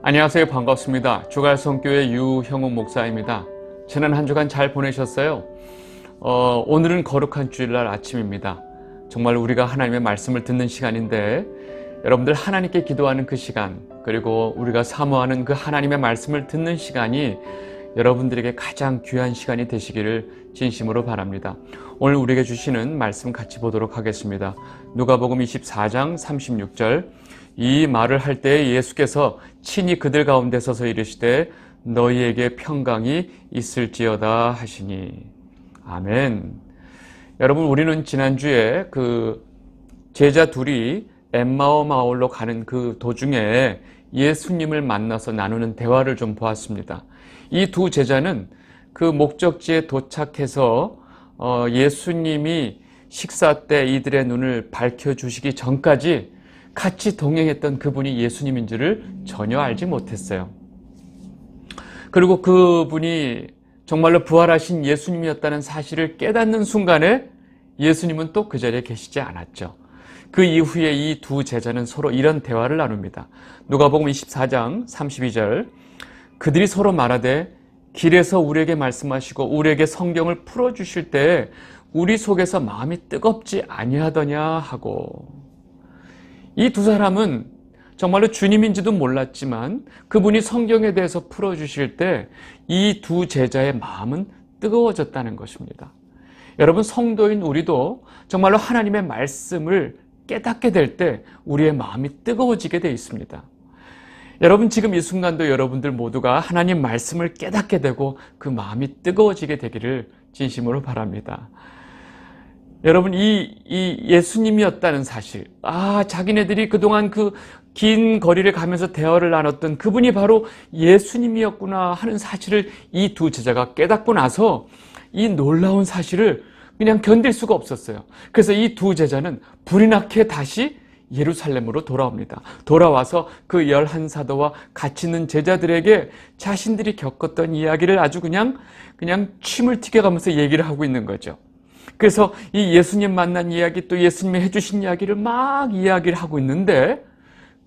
안녕하세요. 반갑습니다. 주갈성교회 유형욱 목사입니다. 지난 한 주간 잘 보내셨어요? 오늘은 거룩한 주일날 아침입니다. 정말 우리가 하나님의 말씀을 듣는 시간인데 여러분들 하나님께 기도하는 그 시간, 그리고 우리가 사모하는 그 하나님의 말씀을 듣는 시간이 여러분들에게 가장 귀한 시간이 되시기를 진심으로 바랍니다. 오늘 우리에게 주시는 말씀 같이 보도록 하겠습니다. 누가복음 24장 36절, 이 말을 할 때에 예수께서 친히 그들 가운데 서서 이르시되 너희에게 평강이 있을지어다 하시니. 아멘. 여러분, 우리는 지난주에 그 제자 둘이 엠마오 마을로 가는 그 도중에 예수님을 만나서 나누는 대화를 좀 보았습니다. 이 두 제자는 그 목적지에 도착해서 예수님이 식사 때 이들의 눈을 밝혀주시기 전까지 같이 동행했던 그분이 예수님인 줄을 전혀 알지 못했어요. 그리고 그분이 정말로 부활하신 예수님이었다는 사실을 깨닫는 순간에 예수님은 또 그 자리에 계시지 않았죠. 그 이후에 이 두 제자는 서로 이런 대화를 나눕니다. 누가복음 24장 32절, 그들이 서로 말하되 길에서 우리에게 말씀하시고 우리에게 성경을 풀어주실 때 우리 속에서 마음이 뜨겁지 아니하더냐 하고. 이 두 사람은 정말로 주님인지도 몰랐지만 그분이 성경에 대해서 풀어주실 때 이 두 제자의 마음은 뜨거워졌다는 것입니다. 여러분, 성도인 우리도 정말로 하나님의 말씀을 깨닫게 될 때 우리의 마음이 뜨거워지게 되어 있습니다. 여러분, 지금 이 순간도 여러분들 모두가 하나님 말씀을 깨닫게 되고 그 마음이 뜨거워지게 되기를 진심으로 바랍니다. 여러분, 이 예수님이었다는 사실, 자기네들이 그동안 그 긴 거리를 가면서 대화를 나눴던 그분이 바로 예수님이었구나 하는 사실을 이 두 제자가 깨닫고 나서 이 놀라운 사실을 그냥 견딜 수가 없었어요. 그래서 이 두 제자는 불이 나게 다시 예루살렘으로 돌아옵니다. 돌아와서 그 11사도와 같이 있는 제자들에게 자신들이 겪었던 이야기를 아주 그냥 침을 튀겨가면서 얘기를 하고 있는 거죠. 그래서 이 예수님 만난 이야기, 또 예수님이 해주신 이야기를 막 이야기를 하고 있는데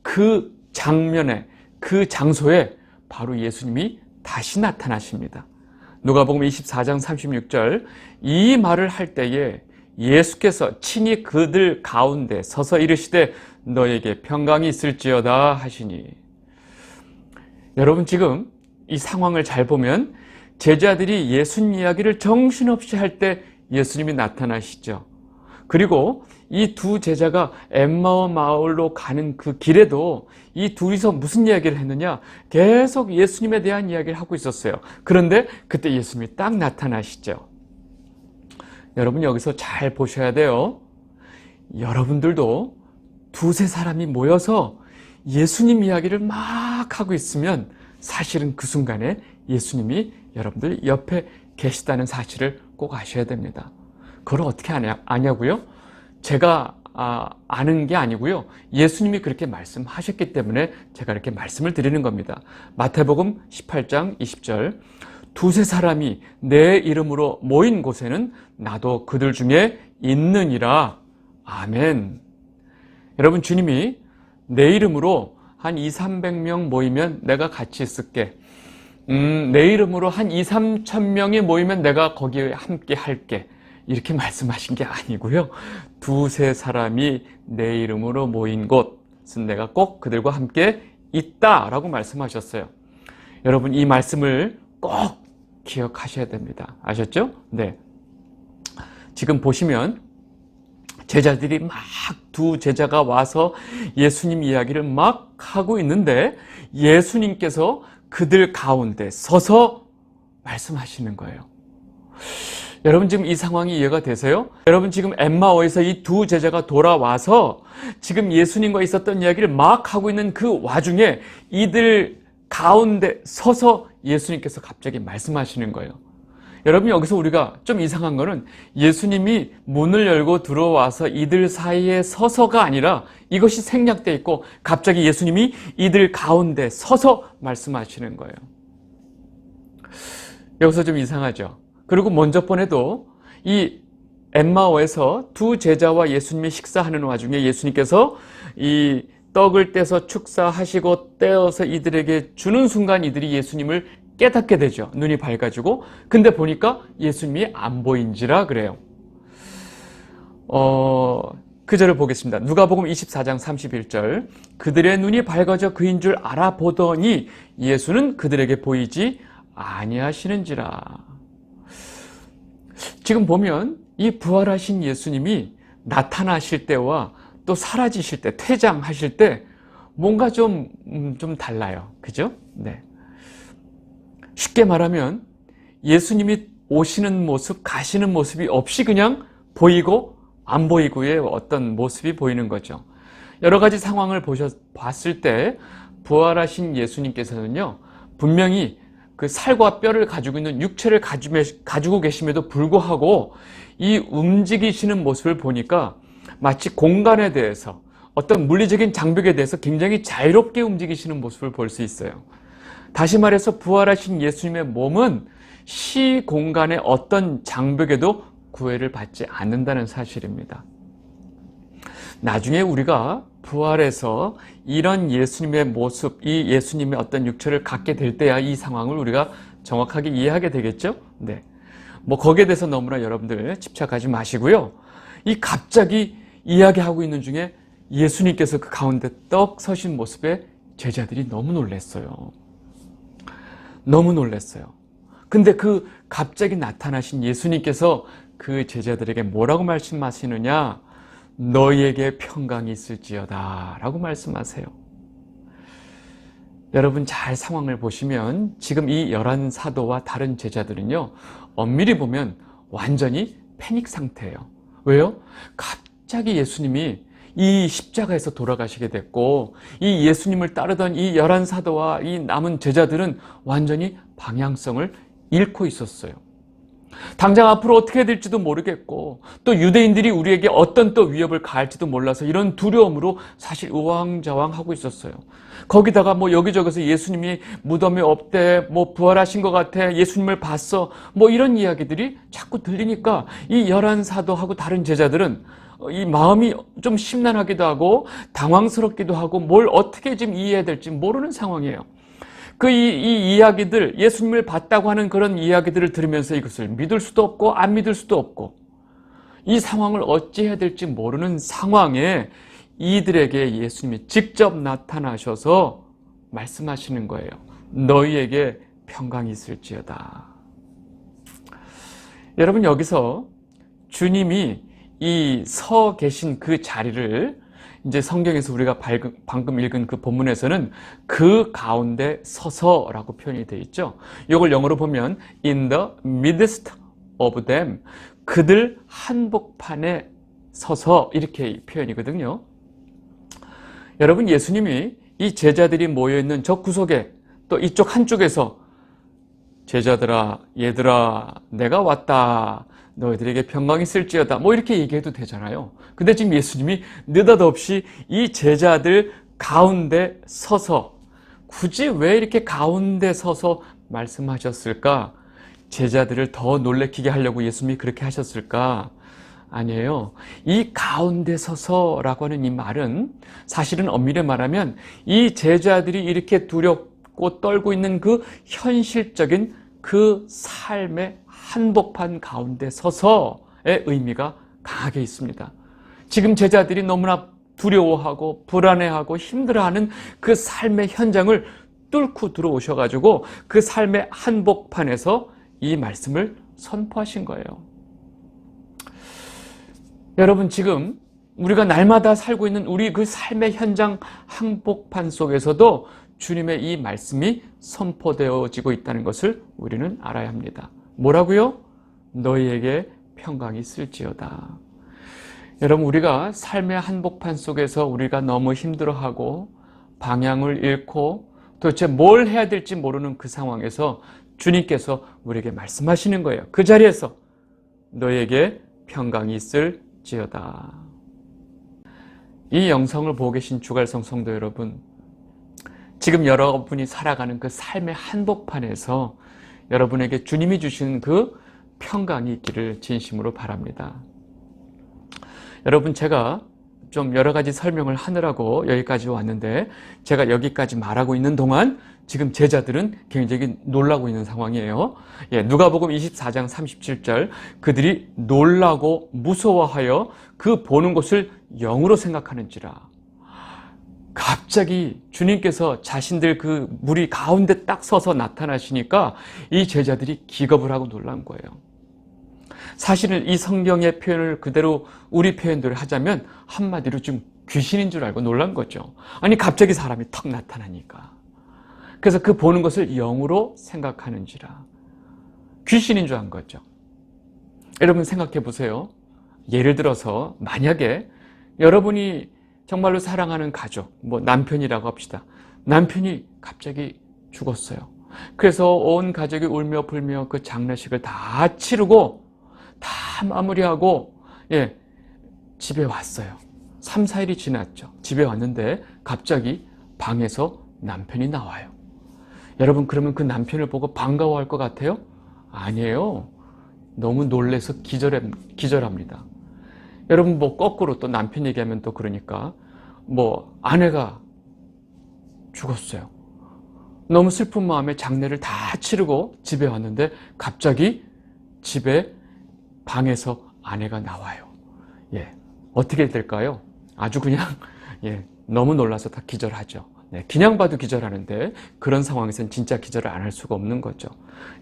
그 장면에, 그 장소에 바로 예수님이 다시 나타나십니다. 누가복음 24장 36절, 이 말을 할 때에 예수께서 친히 그들 가운데 서서 이르시되 너에게 평강이 있을지어다 하시니. 여러분, 지금 이 상황을 잘 보면 제자들이 예수님 이야기를 정신없이 할 때 예수님이 나타나시죠. 그리고 이 두 제자가 엠마오 마을로 가는 그 길에도 이 둘이서 무슨 이야기를 했느냐? 계속 예수님에 대한 이야기를 하고 있었어요. 그런데 그때 예수님이 딱 나타나시죠. 여러분, 여기서 잘 보셔야 돼요. 여러분들도 두세 사람이 모여서 예수님 이야기를 막 하고 있으면 사실은 그 순간에 예수님이 여러분들 옆에 계시다는 사실을 꼭 아셔야 됩니다. 그걸 어떻게 아냐고요? 제가 아는 게 아니고요. 예수님이 그렇게 말씀하셨기 때문에 제가 이렇게 말씀을 드리는 겁니다. 마태복음 18장 20절, 두세 사람이 내 이름으로 모인 곳에는 나도 그들 중에 있느니라. 아멘. 여러분, 주님이 내 이름으로 한 200~300명 모이면 내가 같이 있을게. 내 이름으로 한 2~3천 명이 모이면 내가 거기에 함께 할게. 이렇게 말씀하신 게 아니고요. 두세 사람이 내 이름으로 모인 곳은 내가 꼭 그들과 함께 있다라고 말씀하셨어요. 여러분, 이 말씀을 꼭 기억하셔야 됩니다. 아셨죠? 네. 지금 보시면 제자들이 막 두 제자가 와서 예수님 이야기를 막 하고 있는데 예수님께서 그들 가운데 서서 말씀하시는 거예요. 여러분, 지금 이 상황이 이해가 되세요? 여러분, 지금 엠마오에서 이 두 제자가 돌아와서 지금 예수님과 있었던 이야기를 막 하고 있는 그 와중에 이들 가운데 서서 예수님께서 갑자기 말씀하시는 거예요. 여러분, 여기서 우리가 좀 이상한 거는 예수님이 문을 열고 들어와서 이들 사이에 서서가 아니라 이것이 생략되어 있고 갑자기 예수님이 이들 가운데 서서 말씀하시는 거예요. 여기서 좀 이상하죠. 그리고 먼저 번에도 이 엠마오에서 두 제자와 예수님이 식사하는 와중에 예수님께서 이 떡을 떼서 축사하시고 떼어서 이들에게 주는 순간 이들이 예수님을 깨닫게 되죠. 눈이 밝아지고. 근데 보니까 예수님이 안 보인지라 그래요. 그 절을 보겠습니다. 누가복음 24장 31절. 그들의 눈이 밝아져 그인 줄 알아보더니 예수는 그들에게 보이지 아니하시는지라. 지금 보면 이 부활하신 예수님이 나타나실 때와 또 사라지실 때, 퇴장하실 때 뭔가 좀 달라요. 그죠? 네. 쉽게 말하면 예수님이 오시는 모습, 가시는 모습이 없이 그냥 보이고 안 보이고의 어떤 모습이 보이는 거죠. 여러 가지 상황을 봤을 때 부활하신 예수님께서는요, 분명히 그 살과 뼈를 가지고 있는 육체를 가지고 계심에도 불구하고 이 움직이시는 모습을 보니까 마치 공간에 대해서 어떤 물리적인 장벽에 대해서 굉장히 자유롭게 움직이시는 모습을 볼 수 있어요. 다시 말해서 부활하신 예수님의 몸은 시공간의 어떤 장벽에도 구애를 받지 않는다는 사실입니다. 나중에 우리가 부활해서 이런 예수님의 모습, 이 예수님의 어떤 육체를 갖게 될 때야 이 상황을 우리가 정확하게 이해하게 되겠죠? 네. 뭐 거기에 대해서 너무나 여러분들 집착하지 마시고요. 이 갑자기 이야기하고 있는 중에 예수님께서 그 가운데 떡 서신 모습에 제자들이 너무 놀랐어요. 너무 놀랐어요. 근데 그 갑자기 나타나신 예수님께서 그 제자들에게 뭐라고 말씀하시느냐? 너희에게 평강이 있을지어다 라고 말씀하세요. 여러분 잘 상황을 보시면 지금 이 11사도와 다른 제자들은요, 엄밀히 보면 완전히 패닉 상태예요. 왜요? 갑자기 예수님이 이 십자가에서 돌아가시게 됐고 이 예수님을 따르던 이 11사도와 이 남은 제자들은 완전히 방향성을 잃고 있었어요. 당장 앞으로 어떻게 될지도 모르겠고 또 유대인들이 우리에게 어떤 또 위협을 가할지도 몰라서 이런 두려움으로 사실 우왕좌왕하고 있었어요. 거기다가 뭐 여기저기서 예수님이 무덤에 없대, 뭐 부활하신 것 같아, 예수님을 봤어, 뭐 이런 이야기들이 자꾸 들리니까 이 11사도하고 다른 제자들은 이 마음이 좀 심란하기도 하고 당황스럽기도 하고 뭘 어떻게 지금 이해해야 될지 모르는 상황이에요. 이 이야기들, 예수님을 봤다고 하는 그런 이야기들을 들으면서 이것을 믿을 수도 없고 안 믿을 수도 없고 이 상황을 어찌해야 될지 모르는 상황에 이들에게 예수님이 직접 나타나셔서 말씀하시는 거예요. 너희에게 평강이 있을지어다. 여러분 여기서 주님이 이 서 계신 그 자리를 이제 성경에서 우리가 방금 읽은 그 본문에서는 그 가운데 서서라고 표현이 되어 있죠. 이걸 영어로 보면 in the midst of them, 그들 한복판에 서서 이렇게 표현이거든요. 여러분 예수님이 이 제자들이 모여있는 저 구석에 또 이쪽 한쪽에서 제자들아, 얘들아, 내가 왔다. 너희들에게 평강이 있을지어다. 뭐 이렇게 얘기해도 되잖아요. 근데 지금 예수님이 느닷없이 이 제자들 가운데 서서 굳이 왜 이렇게 가운데 서서 말씀하셨을까? 제자들을 더 놀래키게 하려고 예수님이 그렇게 하셨을까? 아니에요. 이 가운데 서서라고 하는 이 말은 사실은 엄밀히 말하면 이 제자들이 이렇게 두렵고 떨고 있는 그 현실적인 그 삶의 한복판 가운데 서서의 의미가 강하게 있습니다. 지금 제자들이 너무나 두려워하고 불안해하고 힘들어하는 그 삶의 현장을 뚫고 들어오셔가지고 그 삶의 한복판에서 이 말씀을 선포하신 거예요. 여러분 지금 우리가 날마다 살고 있는 우리 그 삶의 현장 한복판 속에서도 주님의 이 말씀이 선포되어지고 있다는 것을 우리는 알아야 합니다. 뭐라고요? 너희에게 평강이 있을지어다. 여러분 우리가 삶의 한복판 속에서 우리가 너무 힘들어하고 방향을 잃고 도대체 뭘 해야 될지 모르는 그 상황에서 주님께서 우리에게 말씀하시는 거예요. 그 자리에서 너희에게 평강이 있을지어다. 이 영상을 보고 계신 주갈성 성도 여러분, 지금 여러분이 살아가는 그 삶의 한복판에서 여러분에게 주님이 주신 그 평강이 있기를 진심으로 바랍니다. 여러분 제가 좀 여러 가지 설명을 하느라고 여기까지 왔는데, 제가 여기까지 말하고 있는 동안 지금 제자들은 굉장히 놀라고 있는 상황이에요. 누가복음 24장 37절, 그들이 놀라고 무서워하여 그 보는 것을 영으로 생각하는지라. 갑자기 주님께서 자신들 그 무리 가운데 딱 서서 나타나시니까 이 제자들이 기겁을 하고 놀란 거예요. 사실은 이 성경의 표현을 그대로 우리 표현대로 하자면 한마디로 좀 귀신인 줄 알고 놀란 거죠. 아니 갑자기 사람이 턱 나타나니까. 그래서 그 보는 것을 영으로 생각하는지라. 귀신인 줄 안 거죠. 여러분 생각해 보세요. 예를 들어서 만약에 여러분이 정말로 사랑하는 가족, 남편이라고 합시다. 남편이 갑자기 죽었어요. 그래서 온 가족이 울며 불며 그 장례식을 다 치르고 다 마무리하고 집에 왔어요. 3, 4일이 지났죠. 집에 왔는데 갑자기 방에서 남편이 나와요. 여러분 그러면 그 남편을 보고 반가워할 것 같아요? 아니에요. 너무 놀라서 기절합니다. 여러분 거꾸로 또 남편 얘기하면 또 그러니까 아내가 죽었어요. 너무 슬픈 마음에 장례를 다 치르고 집에 왔는데 갑자기 집에 방에서 아내가 나와요. 어떻게 될까요? 아주 그냥 너무 놀라서 다 기절하죠. 그냥 봐도 기절하는데 그런 상황에서는 진짜 기절을 안 할 수가 없는 거죠.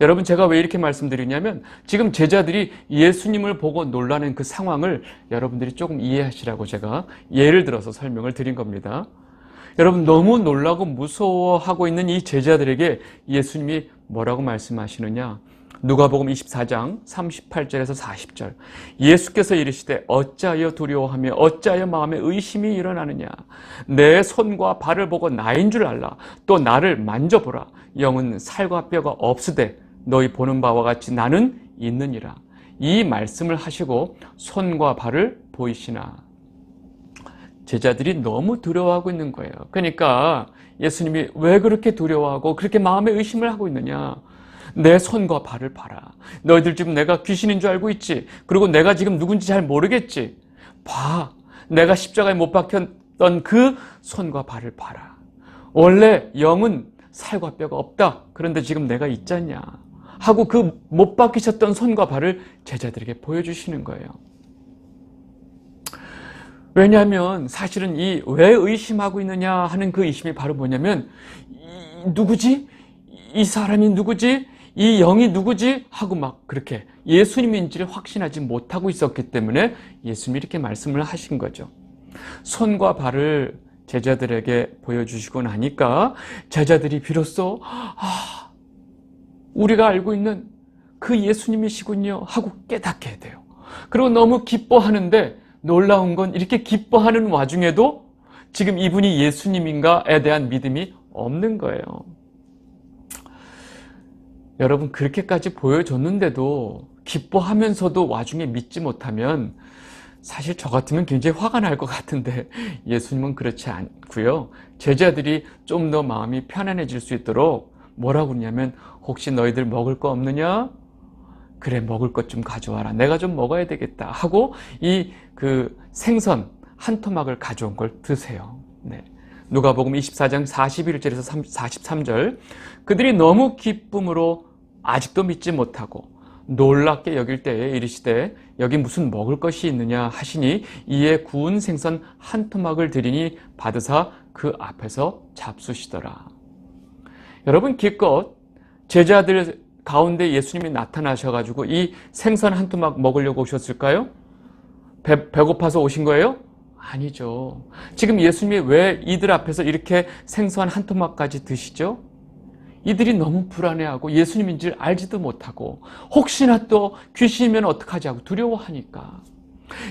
여러분 제가 왜 이렇게 말씀드리냐면 지금 제자들이 예수님을 보고 놀라는 그 상황을 여러분들이 조금 이해하시라고 제가 예를 들어서 설명을 드린 겁니다. 여러분 너무 놀라고 무서워하고 있는 이 제자들에게 예수님이 뭐라고 말씀하시느냐? 누가복음 24장 38절에서 40절. 예수께서 이르시되 어찌하여 두려워하며 어찌하여 마음에 의심이 일어나느냐? 내 손과 발을 보고 나인 줄 알라. 또 나를 만져보라. 영은 살과 뼈가 없으되 너희 보는 바와 같이 나는 있느니라. 이 말씀을 하시고 손과 발을 보이시나. 제자들이 너무 두려워하고 있는 거예요. 그러니까 예수님이 왜 그렇게 두려워하고 그렇게 마음에 의심을 하고 있느냐? 내 손과 발을 봐라. 너희들 지금 내가 귀신인 줄 알고 있지? 그리고 내가 지금 누군지 잘 모르겠지? 봐. 내가 십자가에 못 박혔던 그 손과 발을 봐라. 원래 영은 살과 뼈가 없다. 그런데 지금 내가 있잖냐? 하고 그 못 박히셨던 손과 발을 제자들에게 보여주시는 거예요. 왜냐하면 사실은 왜 의심하고 있느냐 하는 그 의심이 바로 뭐냐면 누구지? 이 사람이 누구지? 이 영이 누구지? 하고 막 그렇게 예수님인지를 확신하지 못하고 있었기 때문에 예수님이 이렇게 말씀을 하신 거죠. 손과 발을 제자들에게 보여주시고 나니까 제자들이 비로소 우리가 알고 있는 그 예수님이시군요 하고 깨닫게 돼요. 그리고 너무 기뻐하는데 놀라운 건 이렇게 기뻐하는 와중에도 지금 이분이 예수님인가에 대한 믿음이 없는 거예요. 여러분 그렇게까지 보여줬는데도 기뻐하면서도 와중에 믿지 못하면 사실 저 같으면 굉장히 화가 날 것 같은데 예수님은 그렇지 않고요. 제자들이 좀 더 마음이 편안해질 수 있도록 뭐라고 그러냐면 혹시 너희들 먹을 거 없느냐? 그래 먹을 것 좀 가져와라. 내가 좀 먹어야 되겠다 하고 그 생선 한 토막을 가져온 걸 드세요. 누가복음 24장 41절에서 43절. 그들이 너무 기쁨으로 아직도 믿지 못하고 놀랍게 여길 때에 이르시되 여기 무슨 먹을 것이 있느냐 하시니 이에 구운 생선 한 토막을 드리니 받으사 그 앞에서 잡수시더라. 여러분 기껏 제자들 가운데 예수님이 나타나셔가지고 이 생선 한 토막 먹으려고 오셨을까요? 배고파서 오신 거예요? 아니죠. 지금 예수님이 왜 이들 앞에서 이렇게 생선 한 토막까지 드시죠? 이들이 너무 불안해하고 예수님인지를 알지도 못하고 혹시나 또 귀신이면 어떡하지 하고 두려워하니까.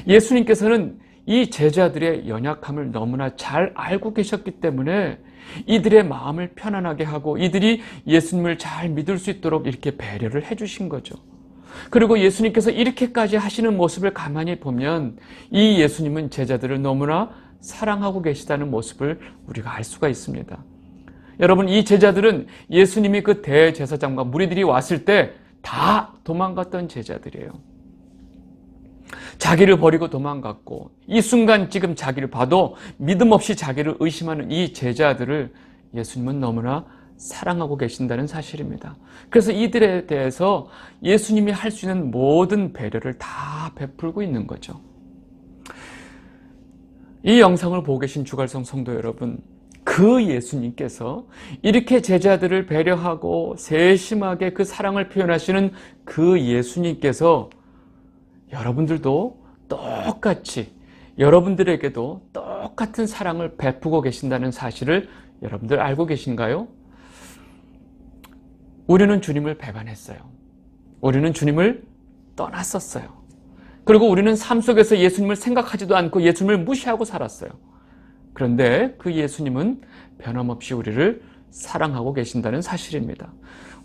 예수님께서는 이 제자들의 연약함을 너무나 잘 알고 계셨기 때문에 이들의 마음을 편안하게 하고 이들이 예수님을 잘 믿을 수 있도록 이렇게 배려를 해주신 거죠. 그리고 예수님께서 이렇게까지 하시는 모습을 가만히 보면 이 예수님은 제자들을 너무나 사랑하고 계시다는 모습을 우리가 알 수가 있습니다. 여러분 이 제자들은 예수님이 그 대제사장과 무리들이 왔을 때 다 도망갔던 제자들이에요. 자기를 버리고 도망갔고 이 순간 지금 자기를 봐도 믿음 없이 자기를 의심하는 이 제자들을 예수님은 너무나 사랑하고 계신다는 사실입니다. 그래서 이들에 대해서 예수님이 할 수 있는 모든 배려를 다 베풀고 있는 거죠. 이 영상을 보고 계신 주갈성 성도 여러분, 그 예수님께서 이렇게 제자들을 배려하고 세심하게 그 사랑을 표현하시는 그 예수님께서 여러분들도 똑같이 여러분들에게도 똑같은 사랑을 베푸고 계신다는 사실을 여러분들 알고 계신가요? 우리는 주님을 배반했어요. 우리는 주님을 떠났었어요. 그리고 우리는 삶 속에서 예수님을 생각하지도 않고 예수님을 무시하고 살았어요. 그런데 그 예수님은 변함없이 우리를 사랑하고 계신다는 사실입니다.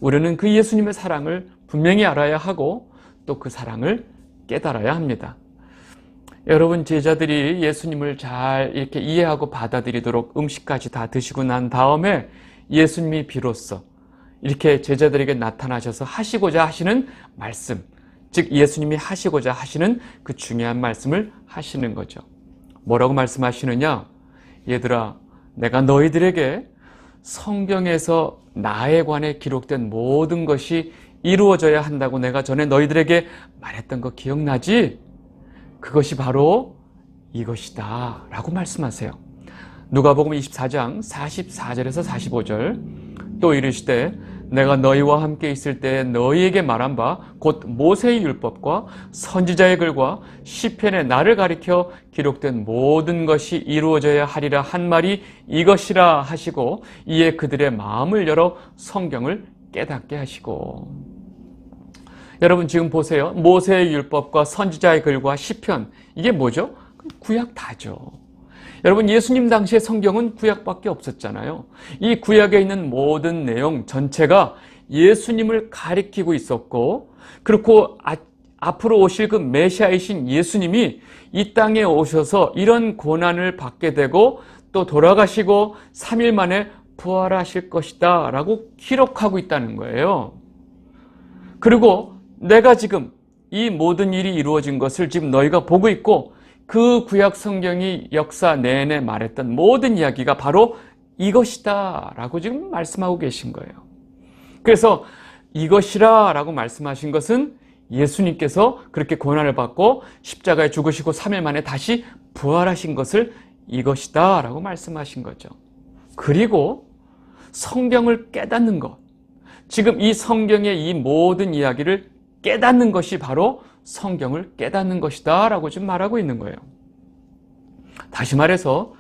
우리는 그 예수님의 사랑을 분명히 알아야 하고 또 그 사랑을 깨달아야 합니다. 여러분, 제자들이 예수님을 잘 이렇게 이해하고 받아들이도록 음식까지 다 드시고 난 다음에 예수님이 비로소 이렇게 제자들에게 나타나셔서 하시고자 하시는 말씀, 즉 예수님이 하시고자 하시는 그 중요한 말씀을 하시는 거죠. 뭐라고 말씀하시느냐? 얘들아, 내가 너희들에게 성경에서 나에 관해 기록된 모든 것이 이루어져야 한다고 내가 전에 너희들에게 말했던 거 기억나지? 그것이 바로 이것이다 라고 말씀하세요. 누가복음 24장 44절에서 45절, 또 이르시되 내가 너희와 함께 있을 때 너희에게 말한 바 곧 모세의 율법과 선지자의 글과 시편에 나를 가리켜 기록된 모든 것이 이루어져야 하리라 한 말이 이것이라 하시고 이에 그들의 마음을 열어 성경을 깨닫게 하시고. 여러분 지금 보세요. 모세의 율법과 선지자의 글과 시편, 이게 뭐죠? 구약 다죠. 여러분, 예수님 당시의 성경은 구약밖에 없었잖아요. 이 구약에 있는 모든 내용 전체가 예수님을 가리키고 있었고, 그렇고 앞으로 오실 그 메시아이신 예수님이 이 땅에 오셔서 이런 고난을 받게 되고 또 돌아가시고 3일 만에 부활하실 것이다 라고 기록하고 있다는 거예요. 그리고 내가 지금 이 모든 일이 이루어진 것을 지금 너희가 보고 있고, 그 구약 성경이 역사 내내 말했던 모든 이야기가 바로 이것이다 라고 지금 말씀하고 계신 거예요. 그래서 이것이라 라고 말씀하신 것은 예수님께서 그렇게 고난을 받고 십자가에 죽으시고 3일 만에 다시 부활하신 것을 이것이다 라고 말씀하신 거죠. 그리고 성경을 깨닫는 것, 지금 이 성경의 이 모든 이야기를 깨닫는 것이 바로 성경을 깨닫는 것이다 라고 지금 말하고 있는 거예요. 다시 말해서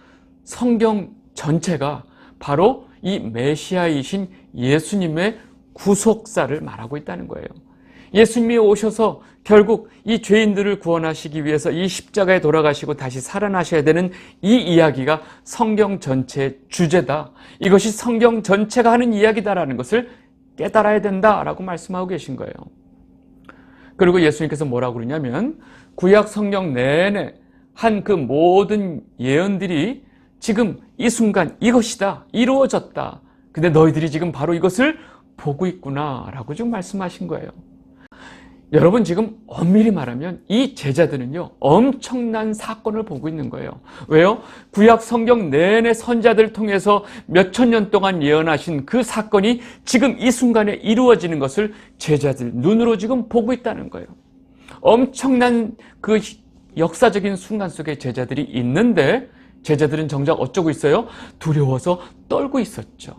성경 전체가 바로 이 메시아이신 예수님의 구속사를 말하고 있다는 거예요. 예수님이 오셔서 결국 이 죄인들을 구원하시기 위해서 이 십자가에 돌아가시고 다시 살아나셔야 되는 이 이야기가 성경 전체의 주제다. 이것이 성경 전체가 하는 이야기다라는 것을 깨달아야 된다라고 말씀하고 계신 거예요. 그리고 예수님께서 뭐라고 그러냐면 구약 성경 내내 한 그 모든 예언들이 지금 이 순간 이것이다, 이루어졌다. 근데 너희들이 지금 바로 이것을 보고 있구나 라고 지금 말씀하신 거예요. 여러분, 지금 엄밀히 말하면 이 제자들은요 엄청난 사건을 보고 있는 거예요. 왜요? 구약 성경 내내 선지자들을 통해서 몇천 년 동안 예언하신 그 사건이 지금 이 순간에 이루어지는 것을 제자들 눈으로 지금 보고 있다는 거예요. 엄청난 그 역사적인 순간 속에 제자들이 있는데 제자들은 정작 어쩌고 있어요? 두려워서 떨고 있었죠.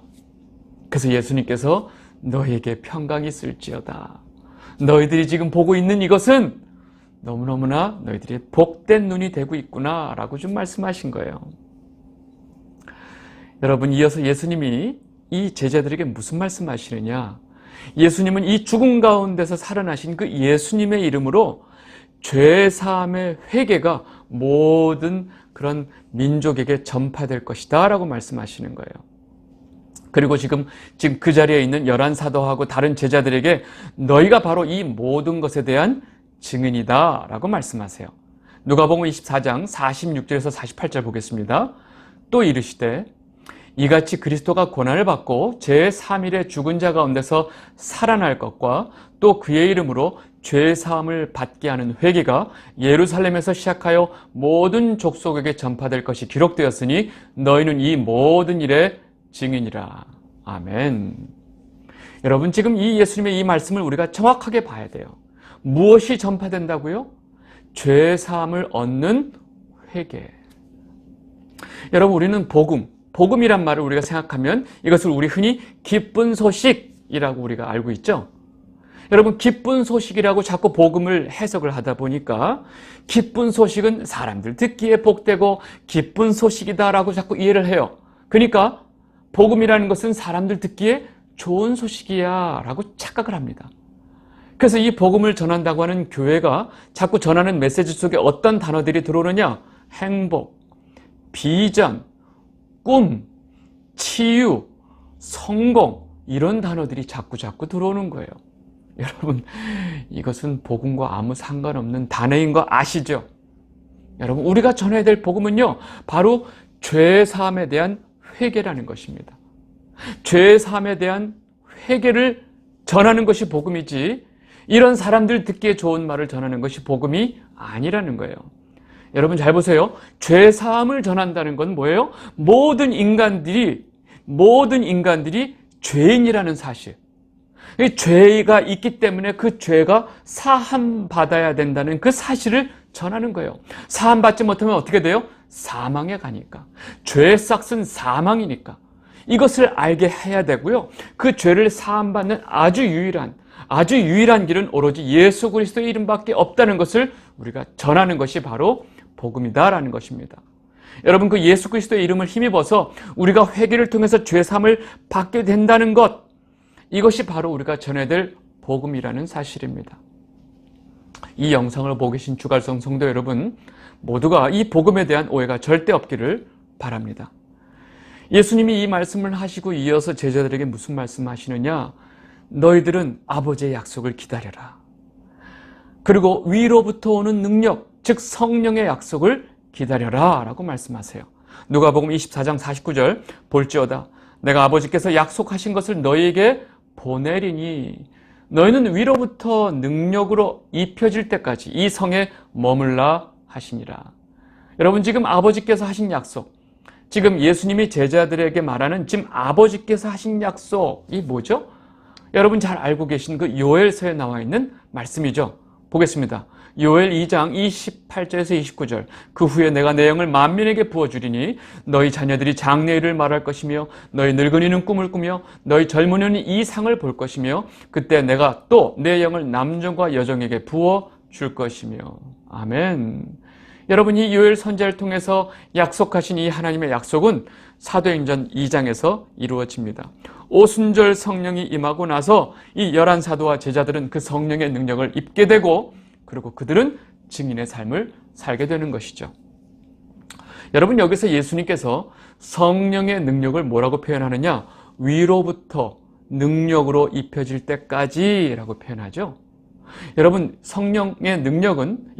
그래서 예수님께서 너희에게 평강이 있을지어다. 너희들이 지금 보고 있는 이것은 너무너무나 너희들이 복된 눈이 되고 있구나 라고 좀 말씀하신 거예요. 여러분, 이어서 예수님이 이 제자들에게 무슨 말씀하시느냐? 예수님은 이 죽음 가운데서 살아나신 그 예수님의 이름으로 죄사함의 회개가 모든 그런 민족에게 전파될 것이다 라고 말씀하시는 거예요. 그리고 지금 그 자리에 있는 11사도하고 다른 제자들에게 너희가 바로 이 모든 것에 대한 증인이다 라고 말씀하세요. 누가복음 24장 46절에서 48절 보겠습니다. 또 이르시되 이같이 그리스도가 고난을 받고 제3일에 죽은 자 가운데서 살아날 것과 또 그의 이름으로 죄 사함을 받게 하는 회개가 예루살렘에서 시작하여 모든 족속에게 전파될 것이 기록되었으니 너희는 이 모든 일의 증인이라. 아멘. 여러분, 지금 이 예수님의 이 말씀을 우리가 정확하게 봐야 돼요. 무엇이 전파된다고요? 죄 사함을 얻는 회개. 여러분, 우리는 복음이란 말을 우리가 생각하면 이것을 우리 흔히 기쁜 소식이라고 우리가 알고 있죠. 여러분, 기쁜 소식이라고 자꾸 복음을 해석을 하다 보니까 기쁜 소식은 사람들 듣기에 복되고 기쁜 소식이다라고 자꾸 이해를 해요. 그러니까 복음이라는 것은 사람들 듣기에 좋은 소식이야 라고 착각을 합니다. 그래서 이 복음을 전한다고 하는 교회가 자꾸 전하는 메시지 속에 어떤 단어들이 들어오느냐? 행복, 비전, 꿈, 치유, 성공, 이런 단어들이 자꾸 들어오는 거예요. 여러분, 이것은 복음과 아무 상관없는 단어인 거 아시죠? 여러분, 우리가 전해야 될 복음은요, 바로 죄 사함에 대한 회개라는 것입니다. 죄 사함에 대한 회개를 전하는 것이 복음이지, 이런 사람들 듣기에 좋은 말을 전하는 것이 복음이 아니라는 거예요. 여러분, 잘 보세요. 죄 사함을 전한다는 건 뭐예요? 모든 인간들이 죄인이라는 사실. 죄가 있기 때문에 그 죄가 사함 받아야 된다는 그 사실을 전하는 거예요. 사함 받지 못하면 어떻게 돼요? 사망에 가니까. 죄의 싹은 사망이니까. 이것을 알게 해야 되고요. 그 죄를 사함 받는 아주 유일한 길은 오로지 예수 그리스도의 이름밖에 없다는 것을 우리가 전하는 것이 바로 복음이다라는 것입니다. 여러분, 그 예수 그리스도의 이름을 힘입어서 우리가 회개를 통해서 죄 사함을 받게 된다는 것, 이것이 바로 우리가 전해야 될 복음이라는 사실입니다. 이 영상을 보고 계신 주갈성 성도 여러분, 모두가 이 복음에 대한 오해가 절대 없기를 바랍니다. 예수님이 이 말씀을 하시고 이어서 제자들에게 무슨 말씀하시느냐? 너희들은 아버지의 약속을 기다려라. 그리고 위로부터 오는 능력, 즉 성령의 약속을 기다려라 라고 말씀하세요. 누가복음 24장 49절, 볼지어다 내가 아버지께서 약속하신 것을 너희에게 보내리니 너희는 위로부터 능력으로 입혀질 때까지 이 성에 머물라 하시니라. 여러분, 지금 아버지께서 하신 약속, 지금 예수님이 제자들에게 말하는 지금 아버지께서 하신 약속이 뭐죠? 여러분 잘 알고 계신 그 요엘서에 나와 있는 말씀이죠. 보겠습니다. 요엘 2장 28절에서 29절. 그 후에 내가 내 영을 만민에게 부어주리니 너희 자녀들이 장래일을 말할 것이며 너희 늙은이는 꿈을 꾸며 너희 젊은이는 이상을 볼 것이며 그때 내가 또 내 영을 남정과 여정에게 부어줄 것이며. 아멘. 여러분, 이 요엘 선지자를 통해서 약속하신 이 하나님의 약속은 사도행전 2장에서 이루어집니다. 오순절 성령이 임하고 나서 이 11사도와 제자들은 그 성령의 능력을 입게 되고 그리고 그들은 증인의 삶을 살게 되는 것이죠. 여러분, 여기서 예수님께서 성령의 능력을 뭐라고 표현하느냐? 위로부터 능력으로 입혀질 때까지 라고 표현하죠. 여러분, 성령의 능력은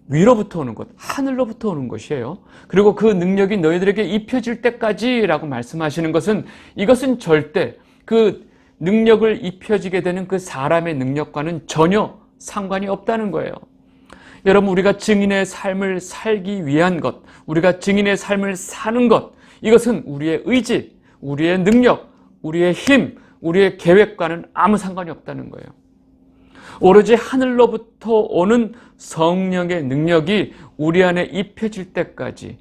위로부터 오는 것, 하늘로부터 오는 것이에요. 그리고 그 능력이 너희들에게 입혀질 때까지라고 말씀하시는 것은 이것은 절대 그 능력을 입혀지게 되는 그 사람의 능력과는 전혀 상관이 없다는 거예요. 여러분, 우리가 증인의 삶을 살기 위한 것, 우리가 증인의 삶을 사는 것, 이것은 우리의 의지, 우리의 능력, 우리의 힘, 우리의 계획과는 아무 상관이 없다는 거예요. 오로지 하늘로부터 오는 성령의 능력이 우리 안에 입혀질 때까지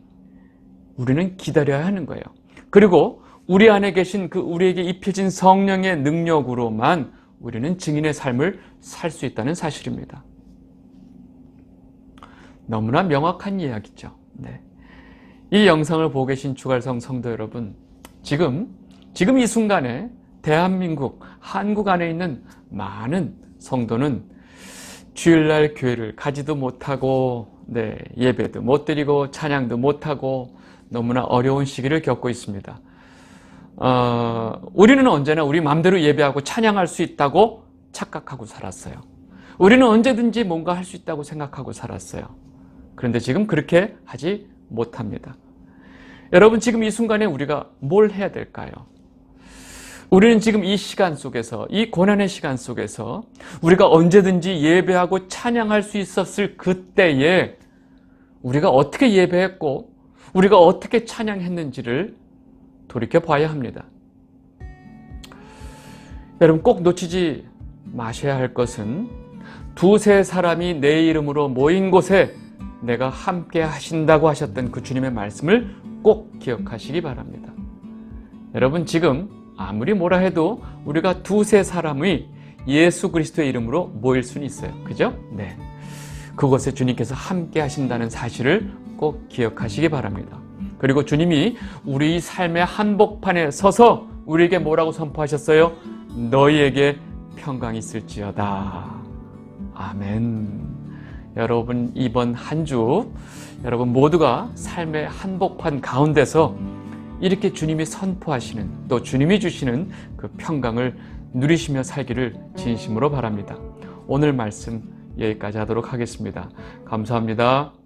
우리는 기다려야 하는 거예요. 그리고 우리 안에 계신 그 우리에게 입혀진 성령의 능력으로만 우리는 증인의 삶을 살 수 있다는 사실입니다. 너무나 명확한 이야기죠. 네. 이 영상을 보고 계신 주갈성 성도 여러분, 지금 이 순간에 대한민국, 한국 안에 있는 많은 성도는 주일날 교회를 가지도 못하고 예배도 못 드리고 찬양도 못하고 너무나 어려운 시기를 겪고 있습니다. 우리는 언제나 우리 마음대로 예배하고 찬양할 수 있다고 착각하고 살았어요. 우리는 언제든지 뭔가 할 수 있다고 생각하고 살았어요. 그런데 지금 그렇게 하지 못합니다. 여러분, 지금 이 순간에 우리가 뭘 해야 될까요? 우리는 지금 이 시간 속에서, 이 고난의 시간 속에서 우리가 언제든지 예배하고 찬양할 수 있었을 그때에 우리가 어떻게 예배했고 우리가 어떻게 찬양했는지를 돌이켜 봐야 합니다. 여러분, 꼭 놓치지 마셔야 할 것은 두세 사람이 내 이름으로 모인 곳에 내가 함께 하신다고 하셨던 그 주님의 말씀을 꼭 기억하시기 바랍니다. 여러분, 지금 아무리 뭐라 해도 우리가 두세 사람이 예수 그리스도의 이름으로 모일 수는 있어요. 그죠? 네. 그곳에 주님께서 함께 하신다는 사실을 꼭 기억하시기 바랍니다. 그리고 주님이 우리 삶의 한복판에 서서 우리에게 뭐라고 선포하셨어요? 너희에게 평강이 있을지어다. 아멘. 여러분, 이번 한 주 여러분 모두가 삶의 한복판 가운데서 이렇게 주님이 선포하시는, 또 주님이 주시는 그 평강을 누리시며 살기를 진심으로 바랍니다. 오늘 말씀 여기까지 하도록 하겠습니다. 감사합니다.